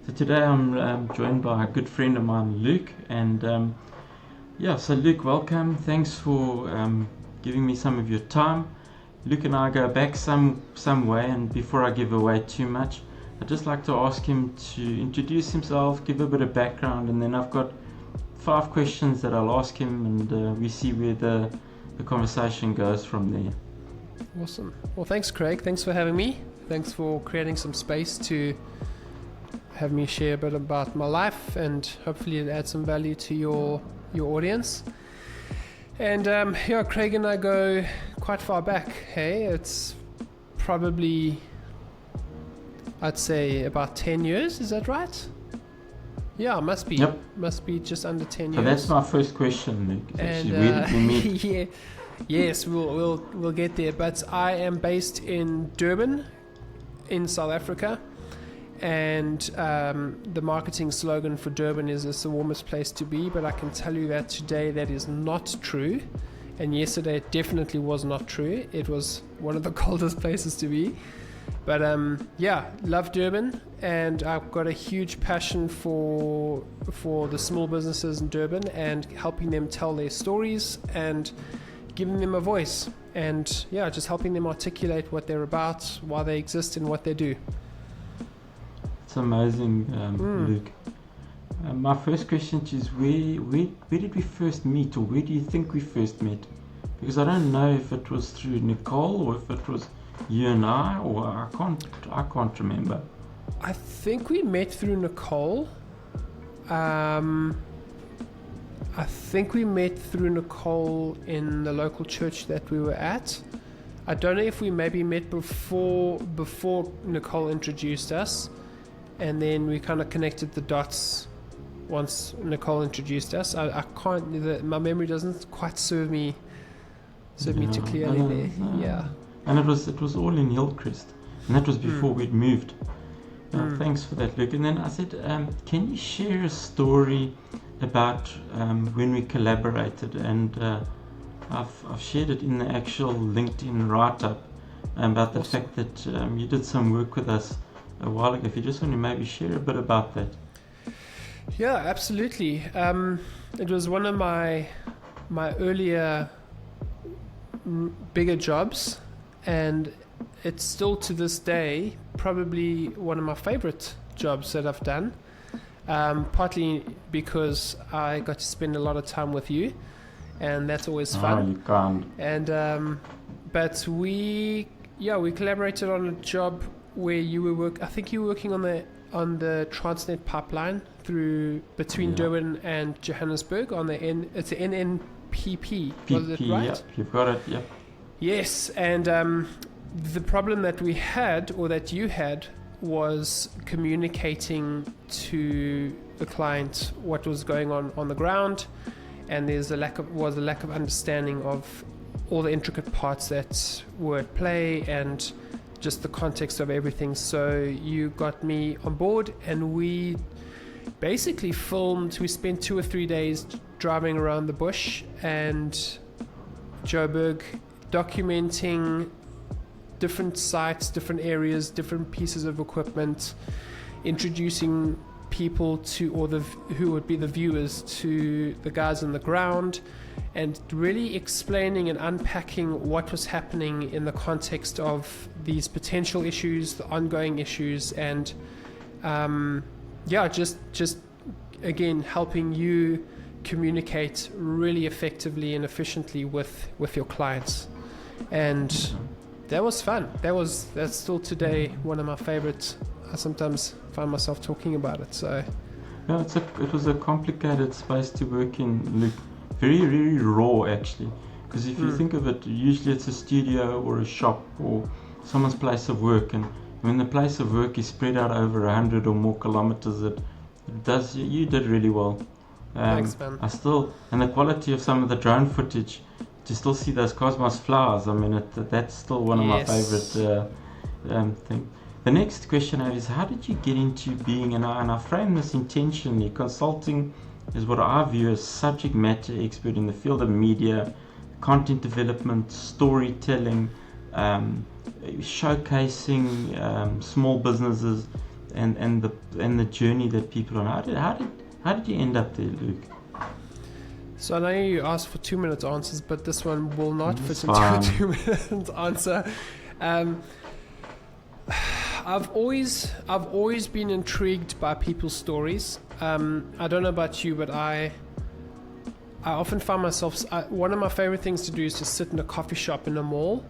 So today I'm joined by a good friend of mine, Luke, and so Luke, welcome. Thanks for giving me some of your time. Luke and I go back some way, and before I give away too much, I'd just like to ask him to introduce himself, give a bit of background, and then I've got 5 questions that I'll ask him, and we see where the conversation goes from there. Awesome. Well, thanks, Craig. Thanks for having me. Thanks for creating some space to have me share a bit about my life, and hopefully it adds some value to your audience. And Craig and I go quite far back. Hey, it's probably, I'd say, about 10 years. Is that right? Yeah, must be. Yep. Must be just under 10 years. So that's my first question, Luke. And where did we meet? yeah, yes, we'll get there. But I am based in Durban, in South Africa, and the marketing slogan for Durban is "It's the warmest place to be." But I can tell you that today that is not true, and yesterday it definitely was not true. It was one of the coldest places to be. But love Durban, and I've got a huge passion for the small businesses in Durban and helping them tell their stories and giving them a voice, and just helping them articulate what they're about, why they exist, and what they do. It's amazing, Luke. My first question to you is where did we first meet, or where do you think we first met? Because I don't know if it was through Nicole or if it was you and I, or I can't remember. I think we met through Nicole. I think we met through Nicole in the local church that we were at. I don't know if we maybe met before Nicole introduced us, and then we kind of connected the dots once Nicole introduced us. I can't. My memory doesn't quite serve me too clearly there. Yeah. And it was all in Hillcrest, and that was before we'd moved. Thanks for that, Luke. And then I said, can you share a story about when we collaborated? And I've shared it in the actual LinkedIn write-up about the fact that you did some work with us a while ago. If you just want to maybe share a bit about that. Yeah, absolutely. It was one of my earlier bigger jobs, and it's still to this day probably one of my favorite jobs that I've done, partly because I got to spend a lot of time with you, and that's always fun. You can't. And but we collaborated on a job where you were I think you were working on the Transnet pipeline between Durban and Johannesburg on it's the NNPP. Was it right? Yeah, you've got it. Yeah. Yes, and the problem that we had, or that you had, was communicating to the client what was going on the ground, and there's a lack of understanding of all the intricate parts that were at play and just the context of everything. So you got me on board, and we basically filmed. We spent 2 or 3 days driving around the bush and Joburg, documenting different sites, different areas, different pieces of equipment, introducing people who would be the viewers to the guys on the ground, and really explaining and unpacking what was happening in the context of these potential issues, the ongoing issues, and just again helping you communicate really effectively and efficiently with your clients. And that was fun. That's still today one of my favorites. I sometimes find myself talking about it. So yeah, it was a complicated space to work in, Luke. Very, very raw, actually. Because if you think of it, usually it's a studio or a shop or someone's place of work, and when the place of work is spread out over 100 or more kilometers, you did really well. Thanks, man. And the quality of some of the drone footage, to still see those cosmos flowers, I mean, that's still one of my favorite things. The next question I have is, how did you get into being, and I frame this intentionally, consulting is what I view as subject matter expert in the field of media, content development, storytelling, showcasing small businesses, and the journey that people are on. How did you end up there, Luke? So I know you asked for 2 minutes answers, but this one will not It's fit into fine. a 2 minute answer. I've always been intrigued by people's stories. I don't know about you, but I often find myself, one of my favorite things to do is to sit in a coffee shop in a mall,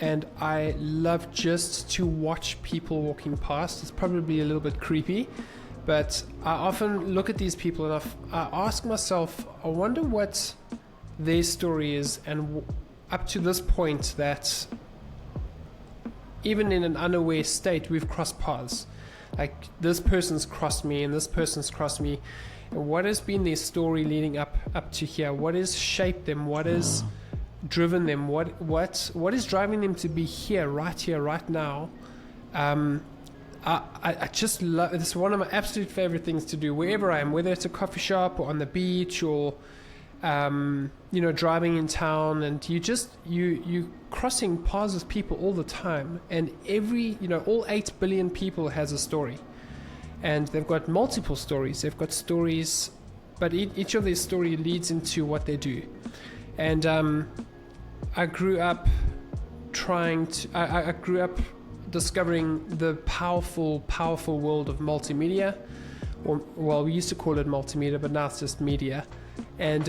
and I love just to watch people walking past. It's probably a little bit creepy, but I often look at these people and I ask myself, I wonder what their story is, and up to this point that even in an unaware state, we've crossed paths. Like, this person's crossed me and this person's crossed me. And what has been their story leading up to here? What has shaped them? What has driven them? What is driving them to be here, right now? I just love, this is one of my absolute favorite things to do wherever I am, whether it's a coffee shop or on the beach or driving in town, and you crossing paths with people all the time, and all 8 billion people has a story, and they've got multiple stories. They've got stories, but each of their story leads into what they do. And I grew up I grew up discovering the powerful world of multimedia, we used to call it multimedia, but now it's just media. And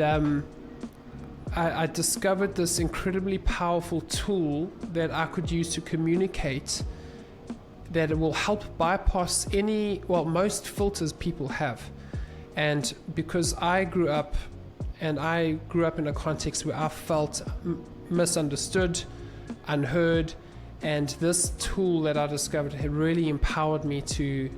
I discovered this incredibly powerful tool that I could use to communicate, that it will help bypass most filters people have. And because I grew up in a context where I felt misunderstood, unheard, and this tool that I discovered had really empowered me to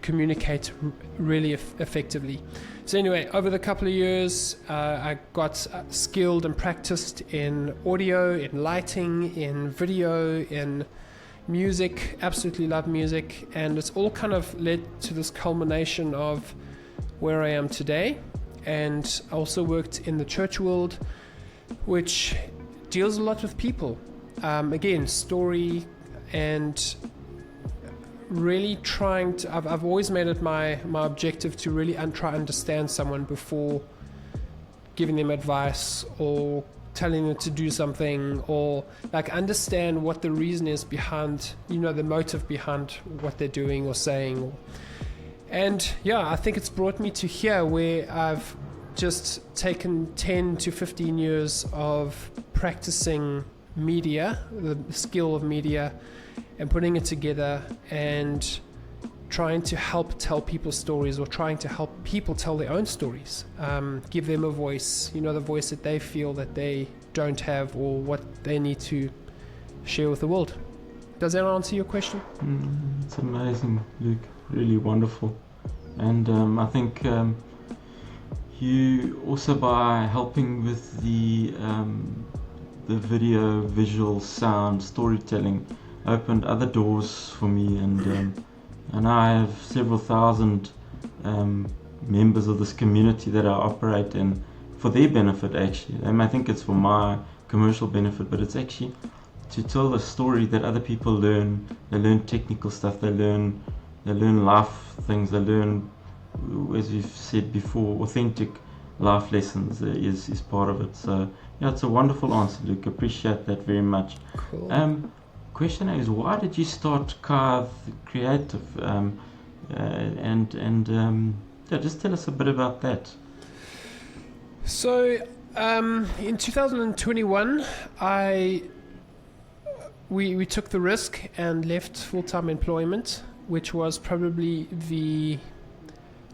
communicate really effectively. So anyway, over the couple of years, I got skilled and practiced in audio, in lighting, in video, in music. Absolutely love music, and it's all kind of led to this culmination of where I am today. And I also worked in the church world, which deals a lot with people. Again, story, and really trying to, I've always made it my objective to really try to understand someone before giving them advice or telling them to do something, or like understand what the reason is behind, the motive behind what they're doing or saying. And yeah, I think it's brought me to here, where I've just taken 10 to 15 years of practicing media, the skill of media, and putting it together and trying to help tell people stories, or trying to help people tell their own stories, give them a voice, the voice that they feel that they don't have, or what they need to share with the world. Does that answer your question? It's amazing, Luke. Really wonderful. And I think you also, by helping with the video, visual, sound, storytelling, opened other doors for me, and I have several thousand members of this community that I operate in for their benefit, actually. They may think it's for my commercial benefit, but it's actually to tell a story that other people learn. They learn technical stuff, they learn life things, they learn, as we've said before, authentic life lessons is part of it. So yeah, it's a wonderful answer, Luke. Appreciate that very much. Cool. Question is, why did you start Carve Creative? Just tell us a bit about that. So in 2021, we took the risk and left full-time employment, which was probably the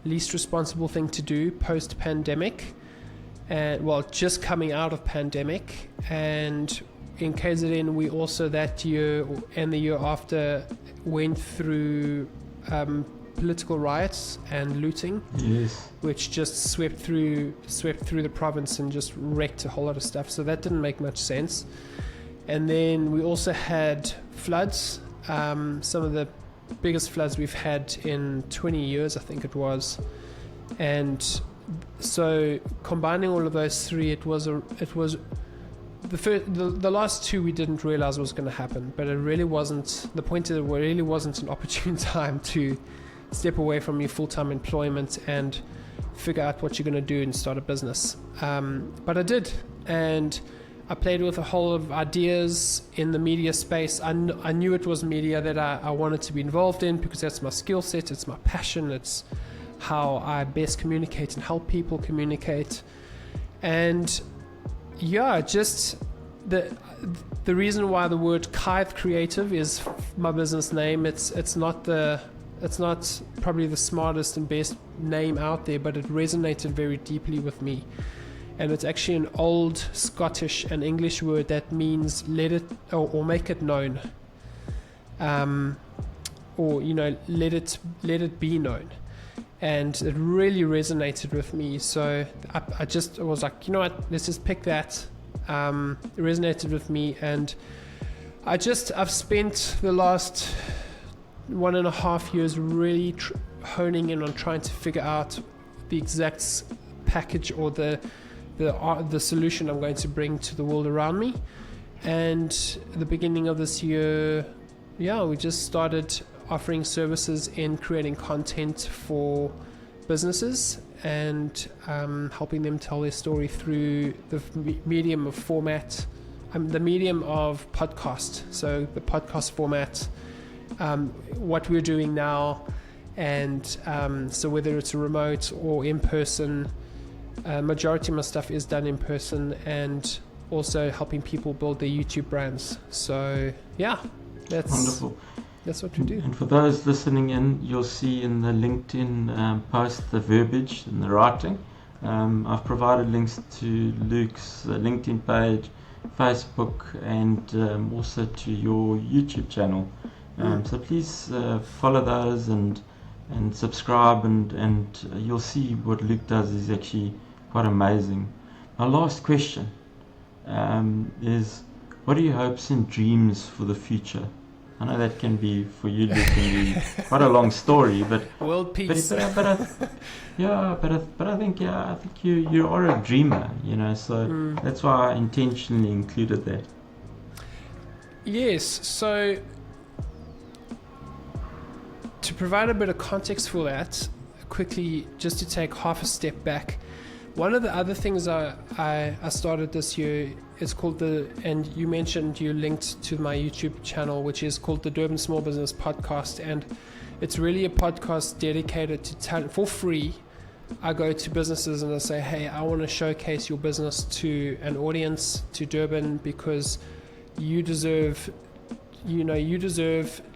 least responsible thing to do post-pandemic, and just coming out of pandemic. And in KZN, we also that year and the year after went through political riots and looting, yes, which just swept through the province and just wrecked a whole lot of stuff. So that didn't make much sense. And then we also had floods, some of the biggest floods we've had in 20 years, I think it was. And so combining all of those three, it was the last two we didn't realize was going to happen, but it really wasn't. The point is, it really wasn't an opportune time to step away from your full-time employment and figure out what you're going to do and start a business. But I did, and I played with a whole of ideas in the media space. I knew it was media that I wanted to be involved in because that's my skill set, it's my passion, it's how I best communicate and help people communicate. And yeah, just the reason why the word Kythe Creative is my business name. It's not probably the smartest and best name out there, but it resonated very deeply with me. And it's actually an old Scottish and English word that means let it or make it known, or let it be known. And it really resonated with me. So I was like, you know what, let's just pick that. It resonated with me, and I've spent the last 1.5 years really honing in on trying to figure out the exact package or the solution I'm going to bring to the world around me. And at the beginning of this year, we just started offering services in creating content for businesses and helping them tell their story through the medium of format, the medium of podcast. So the podcast format, what we're doing now, and so whether it's remote or in person, majority of my stuff is done in person, and also helping people build their YouTube brands. So that's wonderful. That's what we do. And for those listening in, you'll see in the LinkedIn post the verbiage and the writing. I've provided links to Luke's LinkedIn page, Facebook, and also to your YouTube channel. So please follow those and subscribe, and you'll see what Luke does is actually quite amazing. My last question is, what are your hopes and dreams for the future? I know that can be, for you, Luke, can be quite a long story, but world peace. But I think you are a dreamer, so that's why I intentionally included that. Yes, so to provide a bit of context for that, quickly, just to take half a step back, one of the other things I started this year is called and you mentioned you linked to my YouTube channel, which is called the Durban Small Business Podcast, and it's really a podcast dedicated to talent for free. I go to businesses and I say, hey, I want to showcase your business to an audience, to Durban, because you deserve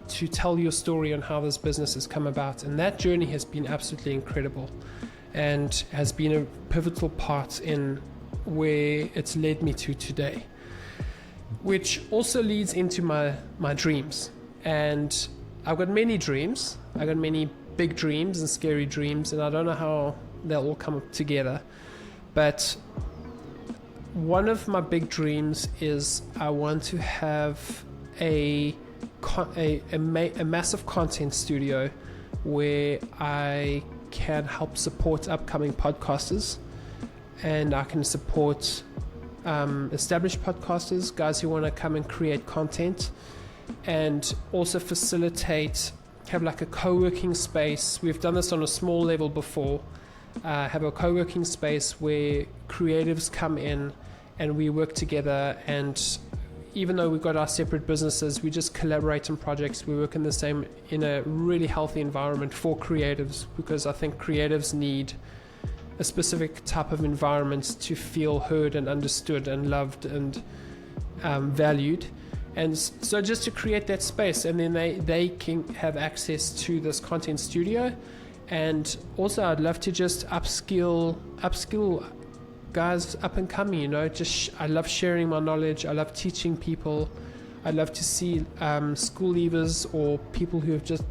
to tell your story on how this business has come about. And that journey has been absolutely incredible and has been a pivotal part in where it's led me to today, which also leads into my dreams. And I've got many dreams. I've got many big dreams and scary dreams, and I don't know how they'll all come together. But one of my big dreams is I want to have a massive content studio where I can help support upcoming podcasters, and I can support established podcasters, guys who want to come and create content, and also have like a co-working space. We've done this on a small level before. Have a co-working space where creatives come in and we work together, and even though we've got our separate businesses, we just collaborate on projects. We work in a really healthy environment for creatives, because I think creatives need a specific type of environment to feel heard and understood and loved and valued. And so just to create that space, and then they can have access to this content studio. And also I'd love to just upskill guys up and coming, I love sharing my knowledge. I love teaching people. I'd love to see school leavers or people who have just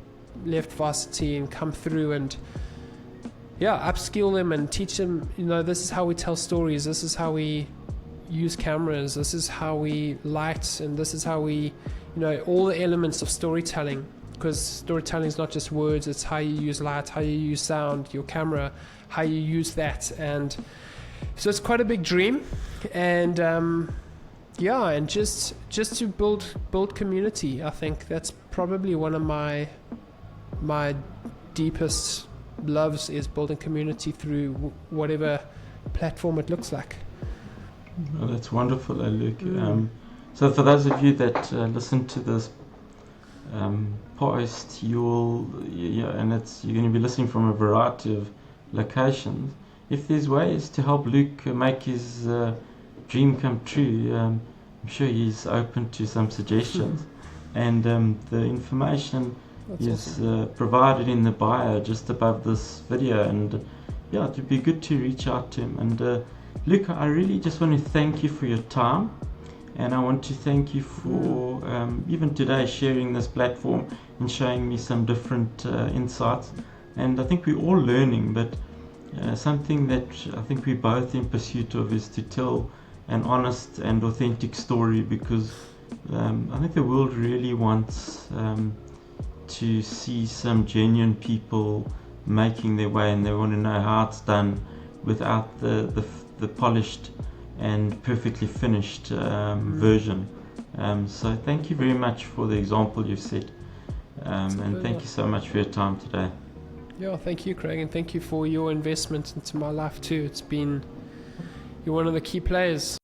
left varsity and come through and upskill them and teach them, this is how we tell stories, this is how we use cameras, this is how we light, and this is how we, all the elements of storytelling, because storytelling is not just words, it's how you use light, how you use sound, your camera, how you use that. And so it's quite a big dream, and Yeah, and just to build community. I think that's probably one of my deepest loves, is building community through whatever platform it looks like. Well, that's wonderful, Luke. So for those of you that listen to this post, you're going to be listening from a variety of locations. If there's ways to help Luke make his dream come true, I'm sure he's open to some suggestions. And the information is provided in the bio just above this video. And yeah, it would be good to reach out to him. And Luke, I really just want to thank you for your time. And I want to thank you for even today sharing this platform and showing me some different insights. And I think we're all learning, but something that I think we're both in pursuit of is to tell an honest and authentic story, because I think the world really wants to see some genuine people making their way, and they want to know how it's done without the polished and perfectly finished version. So thank you very much for the example you've set, and thank you so much for your time today. Yeah, thank you, Craig, and thank you for your investment into my life too. You're one of the key players.